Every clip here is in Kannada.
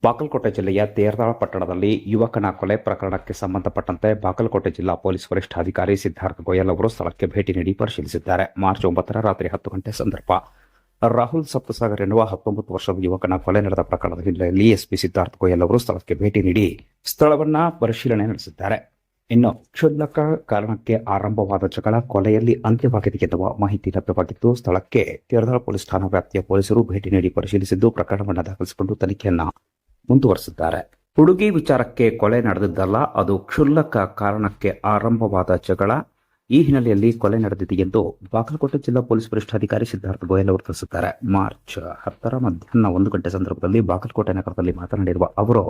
ಬಾಗಲಕೋಟೆ ಜಿಲ್ಲೆಯ ತೇರದಾಳ ಪಟ್ಟಣದಲ್ಲಿ ಯುವಕನ ಕೊಲೆ ಪ್ರಕರಣಕ್ಕೆ ಸಂಬಂಧಪಟ್ಟಂತೆ ಬಾಗಲಕೋಟೆ ಜಿಲ್ಲಾ ಪೊಲೀಸ್ ವರಿಷ್ಠಾಧಿಕಾರಿ ಸಿದ್ಧಾರ್ಥ ಗೋಯಲ್ ಅವರು ಸ್ಥಳಕ್ಕೆ ಭೇಟಿ ನೀಡಿ ಪರಿಶೀಲಿಸಿದ್ದಾರೆ. ಮಾರ್ಚ್ 9 ರಾತ್ರಿ 10 ಗಂಟೆ ಸಂದರ್ಭ ರಾಹುಲ್ ಸಪ್ತಸಾಗರ್ ಎನ್ನುವ 19 ವರ್ಷದ ಯುವಕನ ಕೊಲೆ ನಡೆದ ಪ್ರಕರಣದ ಹಿನ್ನೆಲೆಯಲ್ಲಿ ಎಸ್ಪಿ ಸಿದ್ಧಾರ್ಥ ಗೋಯಲ್ ಅವರು ಸ್ಥಳಕ್ಕೆ ಭೇಟಿ ನೀಡಿ ಸ್ಥಳವನ್ನ ಪರಿಶೀಲನೆ ನಡೆಸಿದ್ದಾರೆ. ಇನ್ನು ಕ್ಷುಲ್ಲಕ ಕಾರಣಕ್ಕೆ ಆರಂಭವಾದ ಜಗಳ ಕೊಲೆಯಲ್ಲಿ ಅಂತ್ಯವಾಗಿದೆ ಎನ್ನುವ ಮಾಹಿತಿ ಲಭ್ಯವಾಗಿದ್ದು, ಸ್ಥಳಕ್ಕೆ ತೇರದಾಳ ಪೊಲೀಸ್ ಠಾಣಾ ವ್ಯಾಪ್ತಿಯ ಪೊಲೀಸರು ಭೇಟಿ ನೀಡಿ ಪರಿಶೀಲಿಸಿದ್ದು ಪ್ರಕರಣವನ್ನು ದಾಖಲಿಸಿಕೊಂಡು ತನಿಖೆಯನ್ನ ಮುಂದುವರೆಸಿದ್ದಾರೆ. ಹುಡುಗಿ ವಿಚಾರಕ್ಕೆ ಕೊಲೆ ನಡೆದಿದ್ದಲ್ಲ, ಅದು ಕ್ಷುಲ್ಲಕ ಕಾರಣಕ್ಕೆ ಆರಂಭವಾದ ಜಗಳ. ಈ ಹಿನ್ನೆಲೆಯಲ್ಲಿ ಕೊಲೆ ನಡೆದಿದೆ ಎಂದು ಬಾಗಲಕೋಟೆ ಜಿಲ್ಲಾ ಪೊಲೀಸ್ ವರಿಷ್ಠಾಧಿಕಾರಿ ಸಿದ್ಧಾರ್ಥ ಗೋಯಲ್ ಅವರು ತಿಳಿಸಿದ್ದಾರೆ. ಮಾರ್ಚ್ 10 ಮಧ್ಯಾಹ್ನ 1 ಗಂಟೆ ಸಂದರ್ಭದಲ್ಲಿ ಬಾಗಲಕೋಟೆ ನಗರದಲ್ಲಿ ಮಾತನಾಡಿರುವ ಅವರು,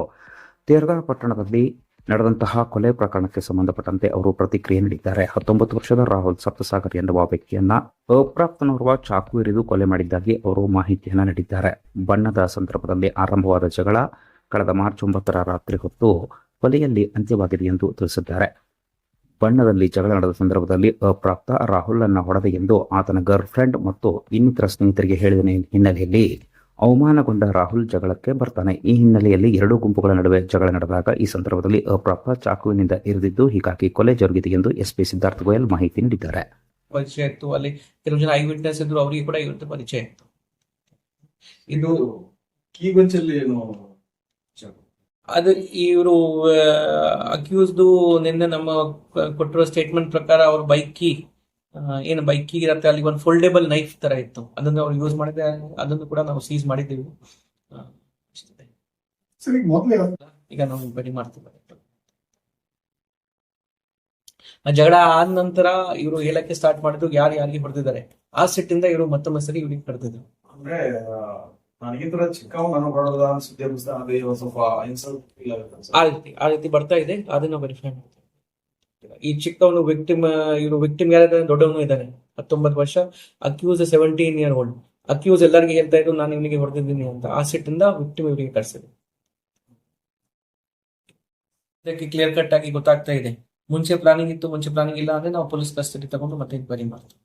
ತೇರದಾಳ ಪಟ್ಟಣದಲ್ಲಿ ನಡೆದಂತಹ ಕೊಲೆ ಪ್ರಕರಣಕ್ಕೆ ಸಂಬಂಧಪಟ್ಟಂತೆ ಅವರು ಪ್ರತಿಕ್ರಿಯೆ ನೀಡಿದ್ದಾರೆ. 19 ವರ್ಷದ ರಾಹುಲ್ ಸಪ್ತಸಾಗರ್ ಎನ್ನುವ ವ್ಯಕ್ತಿಯನ್ನ ಅಪ್ರಾಪ್ತನೋರ್ವ ಚಾಕು ಇರಿದು ಕೊಲೆ ಮಾಡಿದ್ದಾಗಿ ಅವರು ಮಾಹಿತಿಯನ್ನ ನೀಡಿದ್ದಾರೆ. ಬಣ್ಣದ ಸಂದರ್ಭದಲ್ಲಿ ಆರಂಭವಾದ ಜಗಳ ಕಳೆದ ಮಾರ್ಚ್ 9 ರಾತ್ರಿ ಹೊತ್ತು ಕೊಲೆಯಲ್ಲಿ ಅಂತ್ಯವಾಗಿದೆ ಎಂದು ತಿಳಿಸಿದ್ದಾರೆ. ಬಣ್ಣದಲ್ಲಿ ಜಗಳ ನಡೆದ ಸಂದರ್ಭದಲ್ಲಿ ಅಪ್ರಾಪ್ತ ರಾಹುಲ್ ಅನ್ನ ಹೊಡೆದ ಎಂದು ಆತನ ಗರ್ಲ್ ಫ್ರೆಂಡ್ ಮತ್ತು ಇನ್ನಿತರ ಸ್ನೇಹಿತರಿಗೆ ಹೇಳಿದ ಹಿನ್ನೆಲೆಯಲ್ಲಿ ಅವಮಾನಗೊಂಡ ರಾಹುಲ್ ಜಗಳಕ್ಕೆ ಬರ್ತಾನೆ. ಈ ಹಿನ್ನೆಲೆಯಲ್ಲಿ ಎರಡೂ ಗುಂಪುಗಳ ನಡುವೆ ಜಗಳ ನಡೆದಾಗ ಈ ಸಂದರ್ಭದಲ್ಲಿ ಅಪ್ರಾಪ್ತ ಚಾಕುವಿನಿಂದ ಇರಿದಿದ್ದು, ಹೀಗಾಗಿ ಕೊಲೆ ಜರುಗಿದೆ ಎಂದು ಎಸ್ಪಿ ಸಿದ್ಧಾರ್ಥ ಗೋಯಲ್ ಮಾಹಿತಿ ನೀಡಿದ್ದಾರೆ. ಪರಿಚಯ ಇತ್ತು, ಅಲ್ಲಿ ಕೆಲವು ಜನ ಐ ವಿಟ್ನೆಸ್ ಇದ್ರು, ಅವರಿಗೆ ಕೂಡ ಇವತ್ತು ಪರಿಚಯ ಇತ್ತು. ಇದು ಅದು ಇವರು ಅಕ್ಯೂಸ್ದು ನಿನ್ನೆ ನಮ್ಮ ಕೊಟ್ಟಿರೋ ಸ್ಟೇಟ್ಮೆಂಟ್ ಪ್ರಕಾರ ಅವ್ರ ಬೈಕ್ ಕೀ ಇರತ್ತೆ, ಅಲ್ಲಿ ಒಂದು ಫೋಲ್ಡೇಬಲ್ ನೈಫ್ ತರ ಇತ್ತು, ಅದನ್ನು ಅವ್ರು ಯೂಸ್ ಮಾಡಿದ್ರೆ ಅದನ್ನು ಕೂಡ ನಾವು ಸೀಸ್ ಮಾಡಿದ್ದೀವಿ. ಈಗ ನಾವು ಬಡಿ ಮಾಡ್ತೀವಿ. ಜಗಳ ಆದ ನಂತರ ಇವರು ಹೇಳಕ್ಕೆ ಸ್ಟಾರ್ಟ್ ಮಾಡಿದ್ರು ಯಾರು ಯಾರಿಗೆ ಹೊಡೆದಿದ್ದಾರೆ. ಆ ಸಿಟ್ಟಿಂದ ಇವರು ಮತ್ತೊಮ್ಮೆ ಸರಿ ಇವ್ರಿಗೆ ಹೊಡೆದಿದ್ರು. ಅಂದ್ರೆ ಆ ರೀತಿ ಬರ್ತಾ ಇದೆ, ಅದನ್ನ ವೆರಿಫೈ ಮಾಡ್ತೀವಿ. ಈ ಚಿಕ್ಕವನು ವಿಕ್ಟಿಮ್ ಯಾರಾದ್ರೆ ದೊಡ್ಡವನು ಇದ್ದಾನೆ, 19 ವರ್ಷ, ಅಕ್ಯೂಸ್ 17 year old. ಅಕ್ಯೂಸ್ ಎಲ್ಲರಿಗೆ ಹೇಳ್ತಾ ಇದ್ರು ನಾನು ಇವನಿಗೆ ಹೊಡೆದಿದ್ದೀನಿ ಅಂತ. ಆ ಸಿಟ್ಟಿಂದ ವಿಕ್ಟಿಮ್ ಇವರಿಗೆ ಕಳ್ಸಿದೆ. ಇದಕ್ಕೆ ಕ್ಲಿಯರ್ ಕಟ್ ಆಗಿ ಗೊತ್ತಾಗ್ತಾ ಇದೆ. ಮುಂಚೆ ಪ್ಲಾನಿಂಗ್ ಇತ್ತು, ಮುಂಚೆ ಪ್ಲಾನಿಂಗ್ ಇಲ್ಲ ಅಂದ್ರೆ ನಾವು ಪೊಲೀಸ್ ಕಸ್ಟಡಿ ತಗೊಂಡು ಮತ್ತೆ ಇನ್ಕ್ವೈರಿ ಮಾಡ್ತೀವಿ.